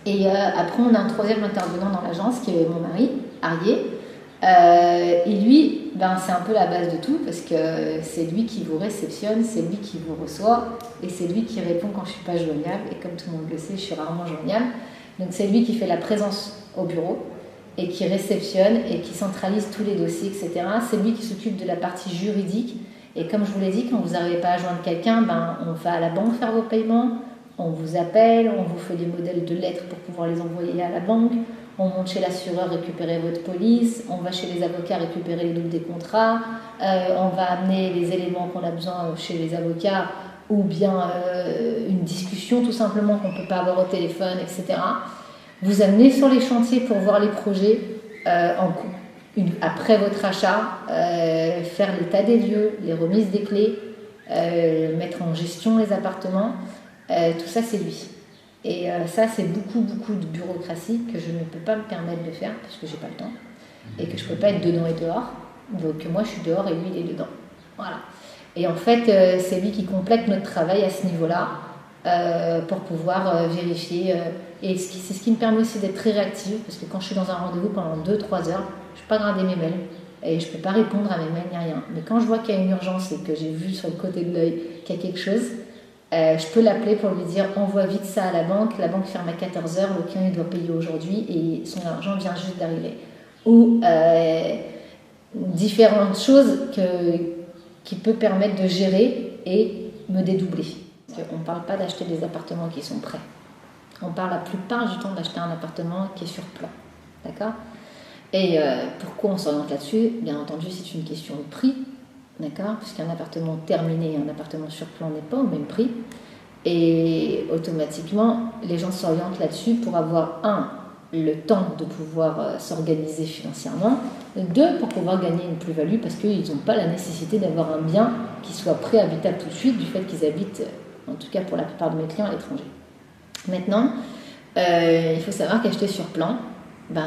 Et après, on a un troisième intervenant dans l'agence qui est mon mari, Arié. Et lui, c'est un peu la base de tout parce que c'est lui qui vous réceptionne, c'est lui qui vous reçoit et c'est lui qui répond quand je ne suis pas joignable. Et comme tout le monde le sait, je suis rarement joignable. Donc c'est lui qui fait la présence au bureau et qui réceptionne et qui centralise tous les dossiers, etc. C'est lui qui s'occupe de la partie juridique. Et comme je vous l'ai dit, quand vous n'arrivez pas à joindre quelqu'un, on va à la banque faire vos paiements, on vous appelle, on vous fait des modèles de lettres pour pouvoir les envoyer à la banque. On monte chez l'assureur récupérer votre police, on va chez les avocats récupérer les doubles des contrats, on va amener les éléments qu'on a besoin chez les avocats ou bien une discussion tout simplement qu'on ne peut pas avoir au téléphone, etc. Vous amenez sur les chantiers pour voir les projets après votre achat, faire l'état des lieux, les remises des clés, mettre en gestion les appartements, tout ça c'est lui. Et ça, c'est beaucoup de bureaucratie que je ne peux pas me permettre de faire parce que j'ai pas le temps et que je peux pas être dedans et dehors. Donc moi, je suis dehors et lui, il est dedans. Voilà. Et en fait, c'est lui qui complète notre travail à ce niveau-là pour pouvoir vérifier. Et c'est ce qui me permet aussi d'être très réactive parce que quand je suis dans un rendez-vous pendant 2-3 heures, je ne peux pas grader mes mails et je ne peux pas répondre à mes mails ni rien. Mais quand je vois qu'il y a une urgence et que j'ai vu sur le côté de l'œil qu'il y a quelque chose, je peux l'appeler pour lui dire envoie vite ça à la banque ferme à 14h, le client il doit payer aujourd'hui et son argent vient juste d'arriver. Ou différentes choses qui peuvent permettre de gérer et me dédoubler. On ne parle pas d'acheter des appartements qui sont prêts. On parle la plupart du temps d'acheter un appartement qui est sur plan. D'accord ? Et pourquoi on s'oriente là-dessus ? Bien entendu, c'est une question de prix. D'accord ? Puisqu'un appartement terminé et un appartement sur plan n'est pas au même prix. Et automatiquement, les gens s'orientent là-dessus pour avoir, le temps de pouvoir s'organiser financièrement, 2, pour pouvoir gagner une plus-value parce qu'ils n'ont pas la nécessité d'avoir un bien qui soit préhabitable tout de suite du fait qu'ils habitent, en tout cas pour la plupart de mes clients, à l'étranger. Maintenant, il faut savoir qu'acheter sur plan,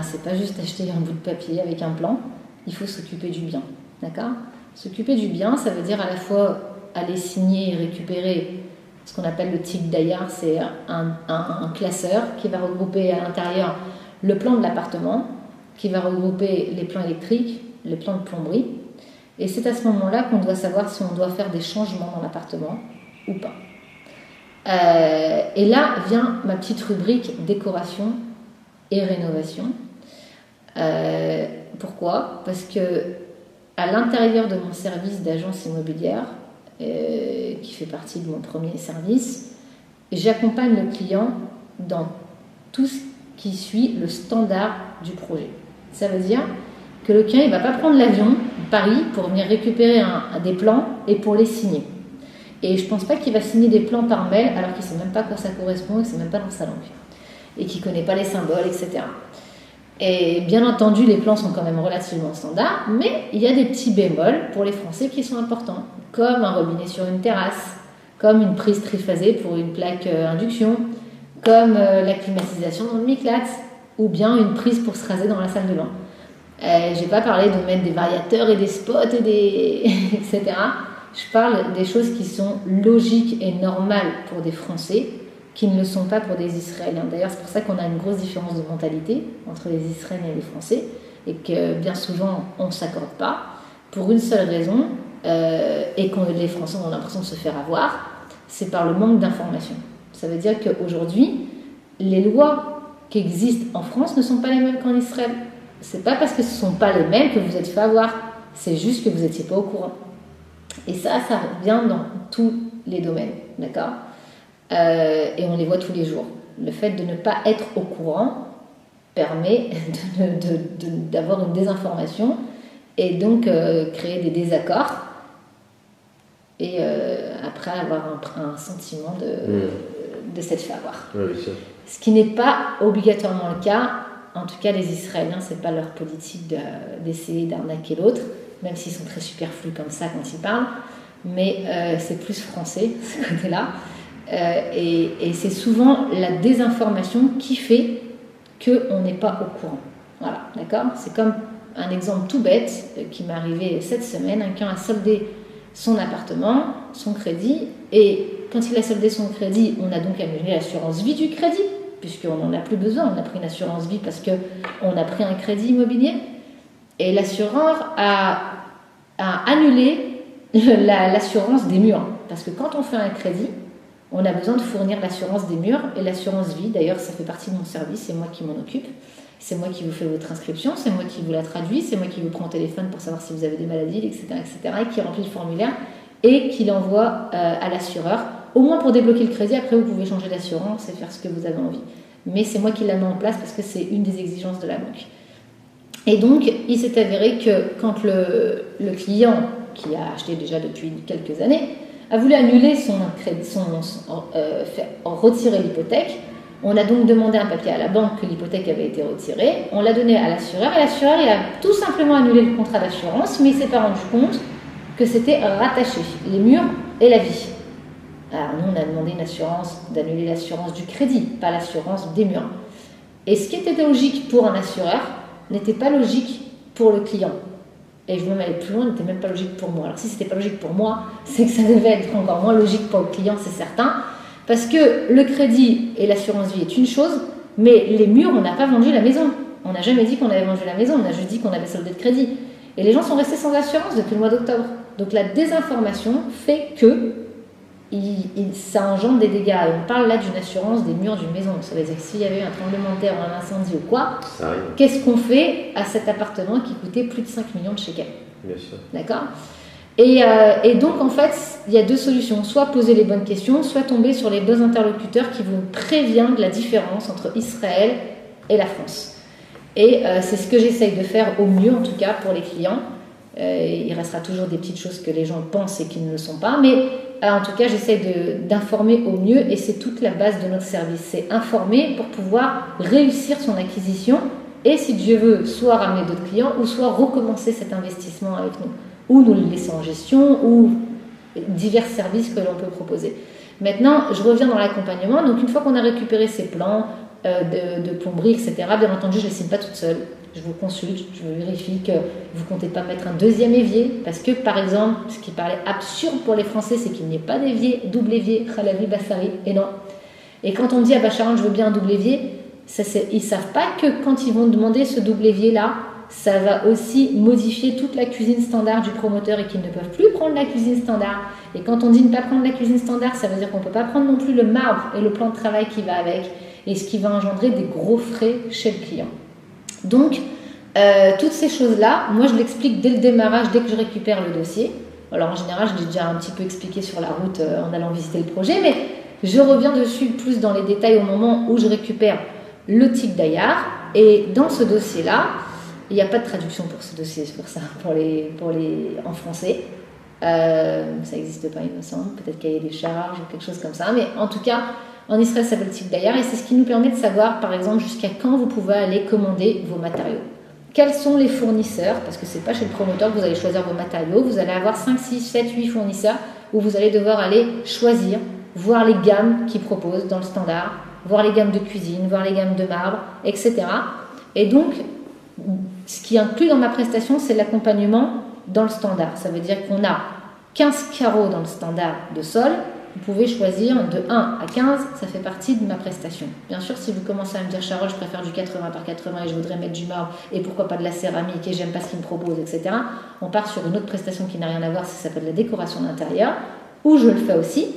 c'est pas juste acheter un bout de papier avec un plan, il faut s'occuper du bien. D'accord ? S'occuper du bien, ça veut dire à la fois aller signer et récupérer ce qu'on appelle le titre d'Ayar, c'est un classeur qui va regrouper à l'intérieur le plan de l'appartement, qui va regrouper les plans électriques, les plans de plomberie. Et c'est à ce moment-là qu'on doit savoir si on doit faire des changements dans l'appartement ou pas. Et là vient ma petite rubrique décoration et rénovation. Pourquoi ? Parce que à l'intérieur de mon service d'agence immobilière, qui fait partie de mon premier service, j'accompagne le client dans tout ce qui suit le standard du projet. Ça veut dire que le client ne va pas prendre l'avion de Paris pour venir récupérer des plans et pour les signer. Et je ne pense pas qu'il va signer des plans par mail alors qu'il ne sait même pas à quoi ça correspond et que ce n'est même pas dans sa langue. Et qu'il ne connaît pas les symboles, etc. Et bien entendu, les plans sont quand même relativement standards, mais il y a des petits bémols pour les Français qui sont importants, comme un robinet sur une terrasse, comme une prise triphasée pour une plaque induction, comme la climatisation dans le miclate, ou bien une prise pour se raser dans la salle de bain. Je n'ai pas parlé de mettre des variateurs et des spots et etc. Je parle des choses qui sont logiques et normales pour des Français, qui ne le sont pas pour des Israéliens. D'ailleurs, c'est pour ça qu'on a une grosse différence de mentalité entre les Israéliens et les Français, et que bien souvent, on ne s'accorde pas, pour une seule raison, et que les Français ont l'impression de se faire avoir, c'est par le manque d'information. Ça veut dire qu'aujourd'hui, les lois qui existent en France ne sont pas les mêmes qu'en Israël. C'est pas parce que ce ne sont pas les mêmes que vous êtes fait avoir, c'est juste que vous n'étiez pas au courant. Et ça revient dans tous les domaines, d'accord ? Et on les voit tous les jours. Le fait de ne pas être au courant permet d'avoir une désinformation et donc créer des désaccords et après avoir un sentiment de s'être fait avoir. Oui, sûr. Ce qui n'est pas obligatoirement le cas. En tout cas, les Israéliens, c'est pas leur politique d'essayer d'arnaquer l'autre, même s'ils sont très superflus comme ça quand ils parlent, mais c'est plus français, ce côté-là. Et c'est souvent la désinformation qui fait qu'on n'est pas au courant. Voilà, d'accord ? C'est comme un exemple tout bête qui m'est arrivé cette semaine. Un client a soldé son appartement, son crédit, et quand il a soldé son crédit, on a donc annulé l'assurance vie du crédit. puisqu'on n'en a plus besoin. On a pris une assurance vie parce qu'on a pris un crédit immobilier. Et l'assureur a annulé l'assurance des murs. Parce que quand on fait un crédit, on a besoin de fournir l'assurance des murs et l'assurance vie. D'ailleurs, ça fait partie de mon service, c'est moi qui m'en occupe. C'est moi qui vous fais votre inscription, c'est moi qui vous la traduis, c'est moi qui vous prends au téléphone pour savoir si vous avez des maladies, etc., et qui remplit le formulaire et qui l'envoie à l'assureur. Au moins pour débloquer le crédit, après vous pouvez changer d'assurance et faire ce que vous avez envie. Mais c'est moi qui la mets en place parce que c'est une des exigences de la banque. Et donc, il s'est avéré que quand le client, qui a acheté déjà depuis quelques années, a voulu annuler son crédit, retirer l'hypothèque, on a donc demandé un papier à la banque que l'hypothèque avait été retirée, on l'a donné à l'assureur, et l'assureur il a tout simplement annulé le contrat d'assurance, mais il ne s'est pas rendu compte que c'était rattaché, les murs et la vie. Alors nous, on a demandé une assurance, d'annuler l'assurance du crédit, pas l'assurance des murs. Et ce qui était logique pour un assureur n'était pas logique pour le client. Et je vais même aller plus loin, n'était même pas logique pour moi. Alors si c'était pas logique pour moi, c'est que ça devait être encore moins logique pour le client, c'est certain. Parce que le crédit et l'assurance vie est une chose, mais les murs, on n'a pas vendu la maison. On n'a jamais dit qu'on avait vendu la maison, on a juste dit qu'on avait soldé de crédit. Et les gens sont restés sans assurance depuis le mois d'octobre. Donc la désinformation fait que ça engendre des dégâts. Et on parle là d'une assurance des murs d'une maison. Ça veut dire que s'il y avait eu un tremblement de terre ou un incendie ou quoi, qu'est-ce qu'on fait à cet appartement qui coûtait plus de 5 millions de shekels? Bien sûr. D'accord? Et donc, en fait, il y a deux solutions. Soit poser les bonnes questions, soit tomber sur les bons interlocuteurs qui vous préviennent de la différence entre Israël et la France. Et c'est ce que j'essaye de faire au mieux, en tout cas, pour les clients. Il restera toujours des petites choses que les gens pensent et qui ne le sont pas, mais en tout cas, j'essaie d'informer au mieux, et c'est toute la base de notre service. C'est informer pour pouvoir réussir son acquisition et, si Dieu veut, soit ramener d'autres clients ou soit recommencer cet investissement avec nous, ou nous le laisser en gestion, ou divers services que l'on peut proposer. Maintenant, je reviens dans l'accompagnement. Donc, une fois qu'on a récupéré ces plans de plomberie, etc., bien entendu, je ne les signe pas toute seule. Je vous consulte, je vérifie que vous ne comptez pas mettre un deuxième évier, parce que, par exemple, ce qui paraît absurde pour les Français, c'est qu'il n'y ait pas d'évier, double évier, Khalavi, Bassari, et non. Et quand on dit à Bacharan, je veux bien un double évier, ils ne savent pas que quand ils vont demander ce double évier-là, ça va aussi modifier toute la cuisine standard du promoteur et qu'ils ne peuvent plus prendre la cuisine standard. Et quand on dit ne pas prendre la cuisine standard, ça veut dire qu'on ne peut pas prendre non plus le marbre et le plan de travail qui va avec, et ce qui va engendrer des gros frais chez le client. Donc, toutes ces choses-là, moi je l'explique dès le démarrage, dès que je récupère le dossier. Alors en général, je l'ai déjà un petit peu expliqué sur la route en allant visiter le projet, mais je reviens dessus plus dans les détails au moment où je récupère le tic d'Ayar. Et dans ce dossier-là, il n'y a pas de traduction pour ce dossier, c'est pour ça, en français. Ça n'existe pas, il me semble, peut-être cahier des charges ou quelque chose comme ça, mais en tout cas, en Israël, ça s'appelle tic d'Ayar, et c'est ce qui nous permet de savoir, par exemple, jusqu'à quand vous pouvez aller commander vos matériaux. Quels sont les fournisseurs, parce que ce n'est pas chez le promoteur que vous allez choisir vos matériaux, vous allez avoir 5, 6, 7, 8 fournisseurs où vous allez devoir aller choisir, voir les gammes qu'ils proposent dans le standard, voir les gammes de cuisine, voir les gammes de marbre, etc. Et donc, ce qui inclut dans ma prestation, c'est l'accompagnement dans le standard. Ça veut dire qu'on a 15 carreaux dans le standard de sol. Vous pouvez choisir de 1 à 15, ça fait partie de ma prestation. Bien sûr, si vous commencez à me dire, Charol, je préfère du 80 par 80 et je voudrais mettre du marbre et pourquoi pas de la céramique et j'aime pas ce qu'ils me proposent, etc. On part sur une autre prestation qui n'a rien à voir, ça s'appelle la décoration d'intérieur, où je le fais aussi.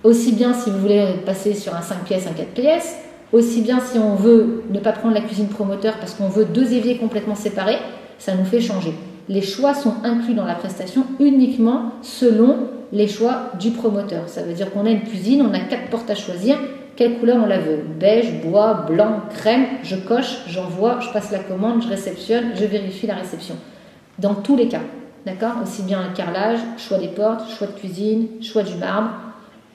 Aussi bien si vous voulez passer sur un 5 pièces, un 4 pièces, aussi bien si on veut ne pas prendre la cuisine promoteur parce qu'on veut 2 éviers complètement séparés, ça nous fait changer. Les choix sont inclus dans la prestation uniquement selon les choix du promoteur. Ça veut dire qu'on a une cuisine, on a 4 portes à choisir. Quelle couleur on la veut? Beige, bois, blanc, crème. Je coche, j'envoie, je passe la commande, je réceptionne, je vérifie la réception. Dans tous les cas, d'accord? Aussi bien le carrelage, choix des portes, choix de cuisine, choix du marbre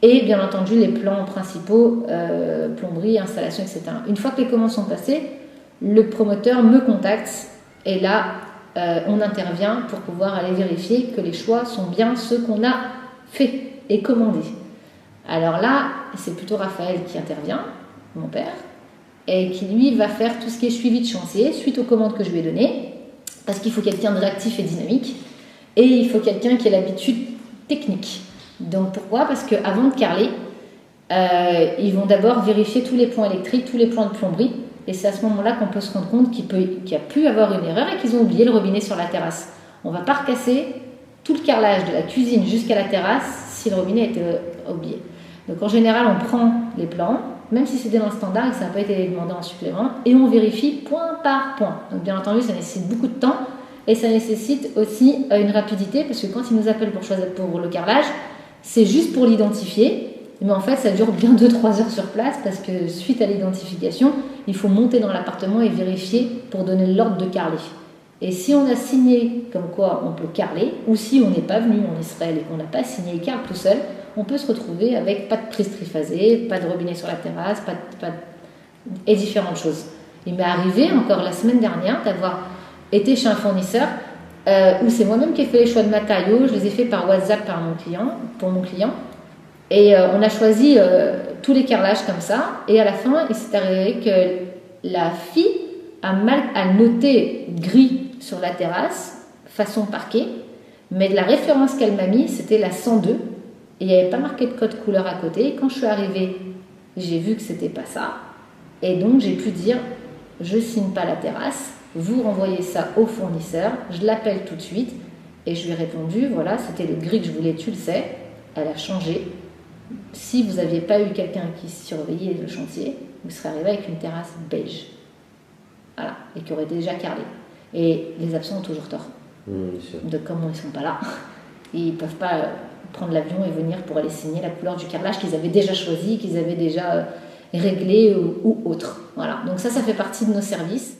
et bien entendu les plans principaux, plomberie, installation, etc. Une fois que les commandes sont passées, le promoteur me contacte et là, on intervient pour pouvoir aller vérifier que les choix sont bien ceux qu'on a fait et commandé. Alors là, c'est plutôt Raphaël qui intervient, mon père, et qui lui va faire tout ce qui est suivi de chantier suite aux commandes que je lui ai données, parce qu'il faut quelqu'un de réactif et dynamique, et il faut quelqu'un qui ait l'habitude technique. Donc pourquoi? Parce qu'avant de carreler, ils vont d'abord vérifier tous les points électriques, tous les points de plomberie. Et c'est à ce moment-là qu'on peut se rendre compte qu'il y a pu avoir une erreur et qu'ils ont oublié le robinet sur la terrasse. On ne va pas recasser tout le carrelage de la cuisine jusqu'à la terrasse si le robinet était oublié. Donc en général, on prend les plans, même si c'était dans le standard et que ça n'a pas été demandé en supplément, et on vérifie point par point. Donc bien entendu, ça nécessite beaucoup de temps et ça nécessite aussi une rapidité parce que quand ils nous appellent pour le carrelage, c'est juste pour l'identifier. Mais en fait, ça dure bien 2-3 heures sur place parce que suite à l'identification, il faut monter dans l'appartement et vérifier pour donner l'ordre de carreler. Et si on a signé comme quoi on peut carreler, ou si on n'est pas venu en Israël et qu'on n'a pas signé et carle tout seul, on peut se retrouver avec pas de prise triphasée, pas de robinet sur la terrasse, et différentes choses. Il m'est arrivé encore la semaine dernière d'avoir été chez un fournisseur où c'est moi-même qui ai fait les choix de matériaux, je les ai fait par WhatsApp pour mon client. Et on a choisi tous les carrelages comme ça. Et à la fin, il s'est arrivé que la fille a noté gris sur la terrasse, façon parquet. Mais la référence qu'elle m'a mise, c'était la 102. Et il n'y avait pas marqué de code couleur à côté. Et quand je suis arrivée, j'ai vu que c'était pas ça. Et donc, j'ai pu dire, je signe pas la terrasse. Vous renvoyez ça au fournisseur. Je l'appelle tout de suite. Et je lui ai répondu, voilà, c'était le gris que je voulais, tu le sais. Elle a changé. Si vous n'aviez pas eu quelqu'un qui surveillait le chantier, vous serez arrivé avec une terrasse beige. Voilà, et qui aurait déjà carrelé. Et les absents ont toujours tort. Donc, comme ils ne sont pas là, ils ne peuvent pas prendre l'avion et venir pour aller signer la couleur du carrelage qu'ils avaient déjà choisi, qu'ils avaient déjà réglé ou autre. Voilà, donc ça fait partie de nos services.